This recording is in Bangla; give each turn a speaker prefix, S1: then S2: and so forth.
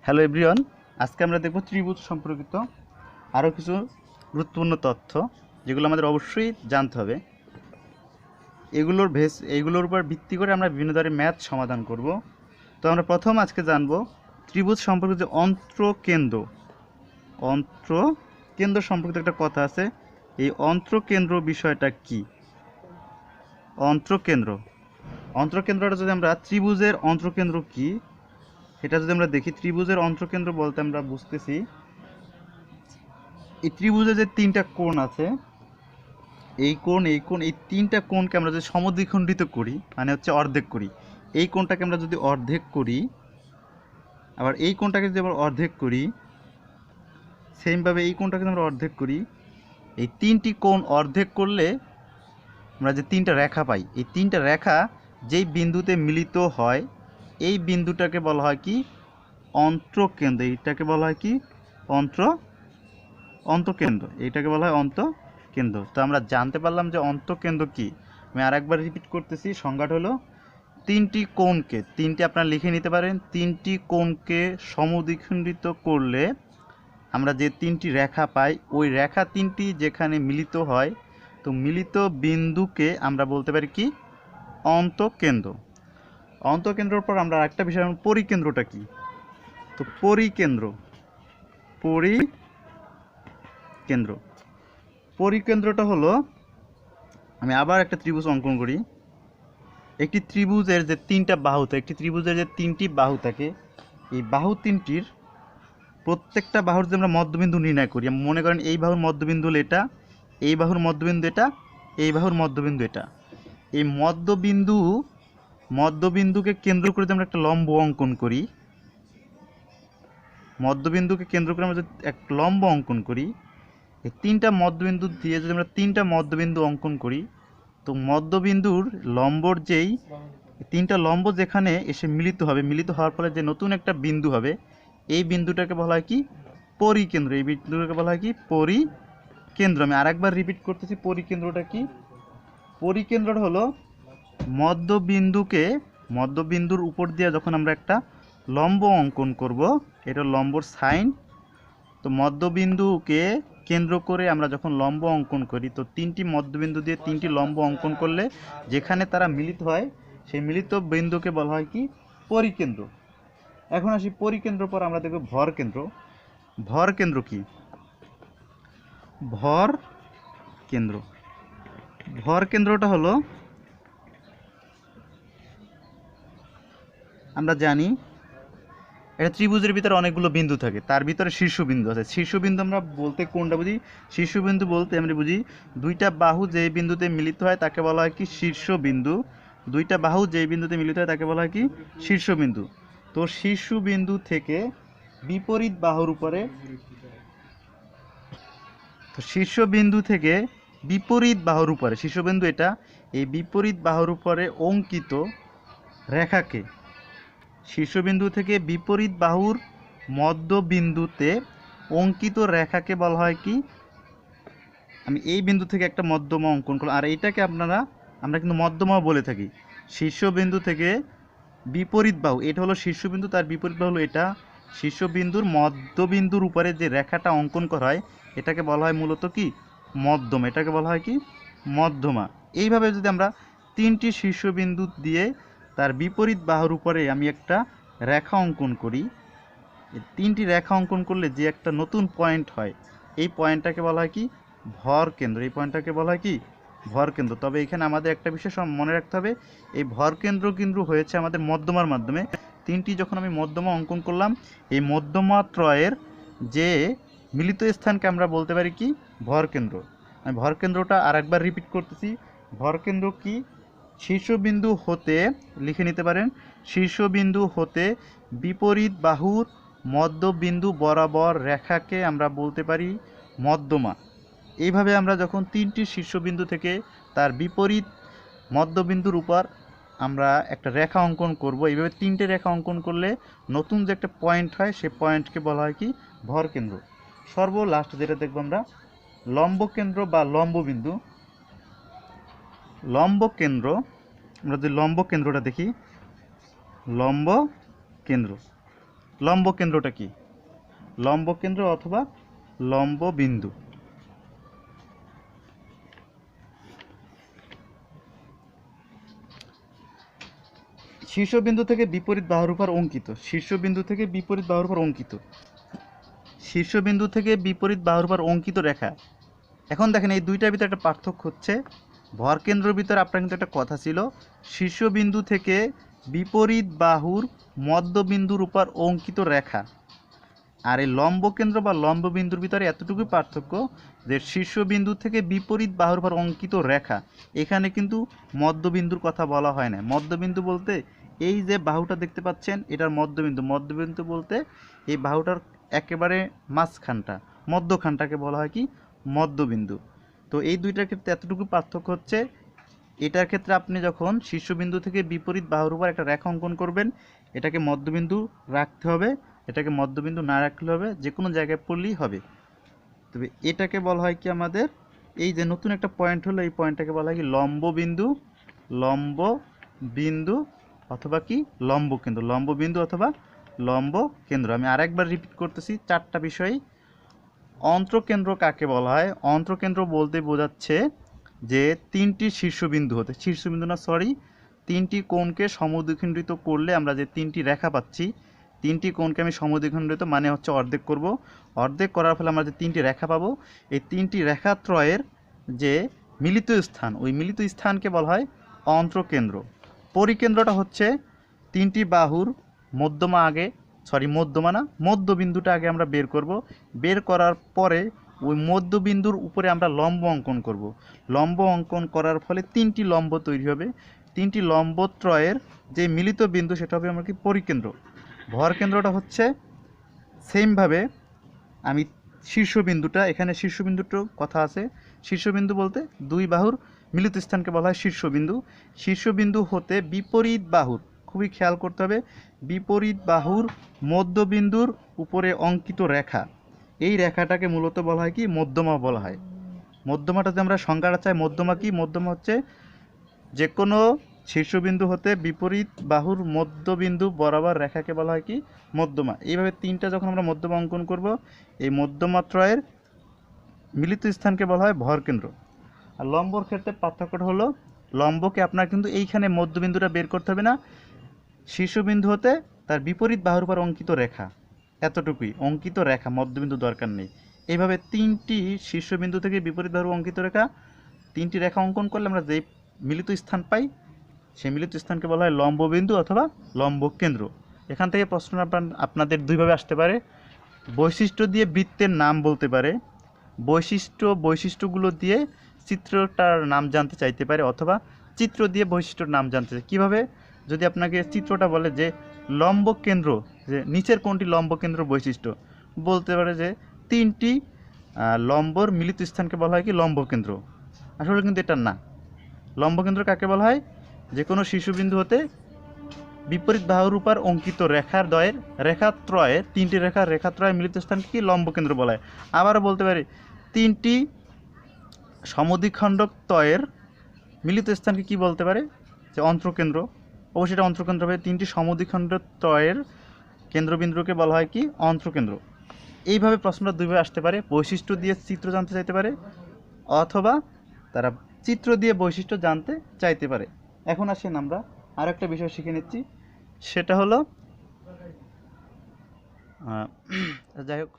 S1: হ্যালো এভরিওয়ান, আজকে আমরা দেখব ত্রিভুজ সম্পর্কিত আরও কিছু গুরুত্বপূর্ণ তথ্য যেগুলো আমাদের অবশ্যই জানতে হবে। এইগুলোর উপর ভিত্তি করে আমরা বিভিন্ন ধরনের ম্যাথ সমাধান করব। তো আমরা প্রথম আজকে জানব ত্রিভুজ সম্পর্কিত যে অন্ত্রকেন্দ্র সম্পর্কিত একটা কথা আছে। এই অন্ত্রকেন্দ্র বিষয়টা কি? অন্ত্রকেন্দ্রটা যদি আমরা ত্রিভুজের অন্ত্রকেন্দ্র কি এটা যদি আমরা দেখি, ত্রিভুজের অন্ত্রকেন্দ্র বলতে আমরা বুঝতেছি এই ত্রিভুজে যে তিনটা কোণ আছে, এই কোণ এই তিনটা কোণকে আমরা যদি সমদ্বিখণ্ডিত করি, মানে হচ্ছে অর্ধেক করি, এই কোণটাকে আমরা যদি অর্ধেক করি, আবার এই কোণটাকে যদি আমরা অর্ধেক করি, সেমভাবে এই কোণটাকে যদি আমরা অর্ধেক করি, এই তিনটি কোণ অর্ধেক করলে আমরা যে তিনটা রেখা পাই, এই তিনটা রেখা যেই বিন্দুতে মিলিত হয় এই বিন্দুটাকে বলা হয় কি? অন্ত্রকেন্দ্র। এইটাকে বলা হয় কি? অন্তঃকেন্দ্র। এইটাকে বলা হয় অন্তঃকেন্দ্র। তো আমরা জানতে পারলাম যে অন্তঃকেন্দ্র কি। আমি আরেকবার রিপিট করতেছি, সংজ্ঞাটা হলো তিনটি আপনারা লিখে নিতে পারেন। তিনটি কোণকে সমদ্বিখণ্ডিত করলে আমরা যে তিনটি রেখা পাই, ওই রেখা তিনটি যেখানে মিলিত হয়, তো মিলিত বিন্দুকে আমরা বলতে পারি কি? অন্তঃকেন্দ্র। অন্তঃকেন্দ্রের পর আমরা আরেকটা বিষয়, পরিকেন্দ্রটা কি? তো পরিকেন্দ্রটা হলো, আমি আবার একটা ত্রিভুজ অঙ্কন করি। একটি ত্রিভুজের যে তিনটি বাহু থাকে, এই বাহু তিনটির প্রত্যেকটা বাহুর যদি আমরা মধ্যবিন্দু নির্ণয় করি, মনে করেন এই বাহুর মধ্যবিন্দু হলো এটা, এই বাহুর মধ্যবিন্দু এটা, এই বাহুর মধ্যবিন্দু এটা। এই মধ্যবিন্দুকে কেন্দ্র করে যদি আমরা একটা লম্ব অঙ্কন করি, এই তিনটা মধ্যবিন্দু দিয়ে যদি আমরা তিনটা মধ্যবিন্দু অঙ্কন করি, তো মধ্যবিন্দুর লম্বর তিনটা লম্ব যেখানে এসে মিলিত হবে, মিলিত হওয়ার ফলে যে নতুন একটা বিন্দু হবে, এই বিন্দুটাকে বলা হয় কি? পরিকেন্দ্র। এই বিন্দুটাকে বলা হয় কি? পরিকেন্দ্র। আমি আরেকবার রিপিট করতেছি, পরিকেন্দ্রটা কি? পরিকেন্দ্রটা হলো মধ্যবিন্দুর উপর দিয়ে যখন আমরা একটা লম্ব অঙ্কন করব, এটা লম্বর সাইন। তো মধ্যবিন্দুকে কেন্দ্র করে আমরা যখন লম্ব অঙ্কন করি, তো তিনটি মধ্যবিন্দু দিয়ে তিনটি লম্ব অঙ্কন করলে যেখানে তারা মিলিত হয়, সেই মিলিত বিন্দুকে বলা হয় কি? পরিকেন্দ্র। এখন আসি পরিকেন্দ্র পর আমরা দেখব ভরকেন্দ্র। ভরকেন্দ্র কি? ভরকেন্দ্রটা হলো, আমরা জানি এটা ত্রিভুজের ভিতরে অনেকগুলো বিন্দু থাকে, তার ভিতরে শীর্ষবিন্দু আছে। শীর্ষবিন্দু আমরা বলতে কোনটা বুঝি? শীর্ষবিন্দু বলতে আমরা বুঝি দুইটা বাহু যে বিন্দুতে মিলিত হয় তাকে বলা হয় কি? শীর্ষবিন্দু। দুইটা বাহু যে বিন্দুতে মিলিত হয় তাকে বলা হয় কি? শীর্ষবিন্দু। তো শীর্ষবিন্দু থেকে বিপরীত বাহুর উপরে, শীর্ষবিন্দু এটা, এই বিপরীত বাহুর উপরে অঙ্কিত রেখাকে, শীর্ষবিন্দু থেকে বিপরীত বাহুর মধ্যবিন্দুতে অঙ্কিত রেখাকে বলা হয় কি? আমি এই বিন্দু থেকে একটা মধ্যমা অঙ্কন করলাম, আর এইটাকে আমরা কিন্তু মধ্যমা বলে থাকি। শীর্ষবিন্দু থেকে বিপরীত বাহু, এটা হলো শীর্ষবিন্দু, তার বিপরীত বাহু হলো এটা। শীর্ষবিন্দুর মধ্যবিন্দুর উপরে যে রেখাটা অঙ্কন করা হয় এটাকে বলা হয় মূলত কি? মধ্যমা। এটাকে বলা হয় কি? মধ্যমা। এইভাবে যদি আমরা তিনটি শীর্ষবিন্দু দিয়ে তার বিপরীত বাহুর উপরে আমি একটা রেখা অঙ্কন করি, এই তিনটি রেখা অঙ্কন করলে যে একটা নতুন পয়েন্ট হয়, এই পয়েন্টটাকে বলা হয় কি? ভরকেন্দ্র। এই পয়েন্টটাকে বলা হয় কি? ভরকেন্দ্র। তবে এখানে আমাদের একটা বিষয় মনে রাখতে হবে, এই ভরকেন্দ্র কিন্তু হয়েছে আমাদের মধ্যমার মাধ্যমে। তিনটি যখন আমি মধ্যমা অঙ্কন করলাম, এই মধ্যমা ত্রয়ের যে মিলিত স্থানকে আমরা বলতে পারি কি? ভরকেন্দ্র। আমি ভরকেন্দ্রটা আরেকবার রিপিট করতেছি। ভরকেন্দ্র কি? শীর্ষবিন্দু হতে, লিখে নিতে পারেন, শীর্ষবিন্দু হতে বিপরীত বাহুর মধ্যবিন্দু বরাবর রেখাকে আমরা বলতে পারি মধ্যমা। এইভাবে আমরা যখন তিনটি শীর্ষবিন্দু থেকে তার বিপরীত মধ্যবিন্দুর উপর আমরা একটা রেখা অঙ্কন করব, এইভাবে তিনটে রেখা অঙ্কন করলে নতুন যে একটা পয়েন্ট হয়, সেই পয়েন্টকে বলা হয় কি? ভরকেন্দ্র। সর্বলাস্ট যেটা দেখব আমরা, লম্বকেন্দ্র বা লম্ববিন্দু। লম্বকেন্দ্র, আমরা যদি লম্বকেন্দ্রটা দেখি, লম্বকেন্দ্র লম্ব কেন্দ্রটা কি? লম্ব কেন্দ্র অথবা লম্ব বিন্দু। শীর্ষবিন্দু থেকে বিপরীত বাহুর উপর অঙ্কিত, শীর্ষবিন্দু থেকে বিপরীত বাহুর উপর অঙ্কিত, শীর্ষবিন্দু থেকে বিপরীত বাহুর উপর অঙ্কিত রেখা। এখন দেখেন এই দুইটার ভিতরে একটা পার্থক্য হচ্ছে, ভর কেন্দ্রের ভিতরে আপনার কিন্তু একটা কথা ছিল, শীর্ষবিন্দু থেকে বিপরীত বাহুর মধ্যবিন্দুর উপর অঙ্কিত রেখা। আর এই লম্ব কেন্দ্র বা লম্ব বিন্দুর ভিতরে এতটুকু পার্থক্য যে শীর্ষবিন্দু থেকে বিপরীত বাহুর উপর অঙ্কিত রেখা, এখানে কিন্তু মধ্যবিন্দুর কথা বলা হয় না। মধ্যবিন্দু বলতে এই যে বাহুটা দেখতে পাচ্ছেন এটার মধ্যবিন্দু, মধ্যবিন্দু বলতে এই বাহুটার একেবারে মাঝখানটা, মধ্যখানটাকে বলা হয় কি মধ্যবিন্দু। তো এই দুইটার ক্ষেত্রে এতটুকু পার্থক্য হচ্ছে, এটার ক্ষেত্রে আপনি যখন শীর্ষবিন্দু থেকে বিপরীত বাহুর উপর একটা রেখা অঙ্কন করবেন, এটাকে মধ্যবিন্দু রাখতে হবে, এটাকে মধ্যবিন্দু না রাখলে হবে, যে কোনো জায়গায় পড়লেই হবে। তবে এটাকে বলা হয় কি আমাদের, এই যে নতুন একটা পয়েন্ট হলো, এই পয়েন্টটাকে বলা হয় কি লম্ব বিন্দু, লম্ব বিন্দু অথবা কি লম্ব কেন্দ্র, লম্ব বিন্দু অথবা লম্ব কেন্দ্র। আমি আরেকবার রিপিট করতেছি চারটা বিষয়। অন্ত্রকেন্দ্র কাকে বলা হয়? অন্ত্রকেন্দ্র বলতে বোঝাচ্ছে যে তিনটি শীর্ষবিন্দু হতে, শীর্ষবিন্দু না সরি, তিনটি কোণকে সমদ্বিখণ্ডিত করলে আমরা যে তিনটি রেখা পাচ্ছি, তিনটি কোণকে আমি সমদ্বিখণ্ডিত মানে হচ্ছে অর্ধেক করব, অর্ধেক করার ফলে আমরা যে তিনটি রেখা পাবো, এই তিনটি রেখাত্রয়ের যে মিলিত স্থান, ওই মিলিত স্থানকে বলা হয় অন্ত্রকেন্দ্র। পরিকেন্দ্রটা হচ্ছে তিনটি বাহুর মধ্যমা আগে, সরি মধ্যমা না, মধ্যবিন্দুটা আগে আমরা বের করব, বের করার পরে ওই মধ্যবিন্দুর উপরে আমরা লম্ব অঙ্কন করব, লম্ব অঙ্কন করার ফলে তিনটি লম্ব তৈরি হবে, তিনটি লম্বত্রয়ের যে মিলিত বিন্দু সেটা হবে আমরা কি পরিকেন্দ্র। ভর কেন্দ্রটা হচ্ছে সেমভাবে, আমি শীর্ষবিন্দুটা, এখানে শীর্ষবিন্দুটার কথা আছে, শীর্ষবিন্দু বলতে দুই বাহুর মিলিত স্থানকে বলা হয় শীর্ষবিন্দু। শীর্ষবিন্দু হতে বিপরীত বাহুর, খুবই খেয়াল করতে হবে, বিপরীত বাহুর মধ্যবিন্দুর উপরে অঙ্কিত রেখা, এই রেখাটাকে মূলত বলা হয় কি মধ্যমা বলা হয়। মধ্যমাটাতে আমরা সংজ্ঞাটা চাই, মধ্যমা কি? মধ্যমা হচ্ছে যে কোনো শীর্ষবিন্দু হতে বিপরীত বাহুর মধ্যবিন্দু বরাবর রেখাকে বলা হয় কি মধ্যমা। এইভাবে তিনটা যখন আমরা মধ্যমা অঙ্কন করব, এই মধ্যমাত্রয়ের মিলিত স্থানকে বলা হয় ভরকেন্দ্র। আর লম্বর ক্ষেত্রে পার্থক্যটা হলো, লম্বকে আপনার কিন্তু এইখানে মধ্যবিন্দুটা বের করতে হবে না, শীর্ষবিন্দু হতে তার বিপরীত বাহুর উপর অঙ্কিত রেখা, এতটুকুই অঙ্কিত রেখা, মধ্যবিন্দু দরকার নেই। এইভাবে তিনটি শীর্ষবিন্দু থেকে বিপরীত বাহুর অঙ্কিত রেখা, তিনটি রেখা অঙ্কন করলে আমরা যেই মিলিত স্থান পাই, সেই মিলিত স্থানকে বলা হয় লম্ববিন্দু অথবা লম্ব কেন্দ্র। এখান থেকে প্রশ্ন আপনাদের দুইভাবে আসতে পারে, বৈশিষ্ট্য দিয়ে বৃত্তের নাম বলতে পারে, বৈশিষ্ট্যগুলো দিয়ে চিত্রটার নাম জানতে চাইতে পারে, অথবা চিত্র দিয়ে বৈশিষ্ট্যর নাম জানতে চাই। কীভাবে? যদি আপনাকে চিত্রটা বলে যে লম্ব কেন্দ্র, যে নিচের কোনটি লম্ব কেন্দ্র বৈশিষ্ট্য, বলতে পারে যে তিনটি লম্বর মিলিত স্থানকে বলা হয় কি লম্ব কেন্দ্র। আসলে কিন্তু এটা না। লম্ব কেন্দ্র কাকে বলা হয়? যে কোনো শীর্ষবিন্দু হতে বিপরীত বাহুর উপর অঙ্কিত রেখাত্রয়ের তিনটি রেখাত্রয়ের মিলিত স্থানকে কি লম্ব কেন্দ্র বলা হয়। আবারও বলতে পারি তিনটি সমদ্বিখণ্ডক ত্বয়ের মিলিত স্থানকে কি বলতে পারে? যে অন্ত্রকেন্দ্র। অবশ্যই এটা অন্ত্রকেন্দ্র হবে। তিনটি সমদ্বিখণ্ডক ত্বয়ের কেন্দ্রবিন্দুকে বলা হয় কি অন্ত্রকেন্দ্র। এইভাবে প্রশ্নটা দুইভাবে আসতে পারে, বৈশিষ্ট্য দিয়ে চিত্র জানতে চাইতে পারে, অথবা তারা চিত্র দিয়ে বৈশিষ্ট্য জানতে চাইতে পারে। এখন আসেন আমরা আর একটা বিষয় শিখে নিচ্ছি, সেটা হলো যাই হোক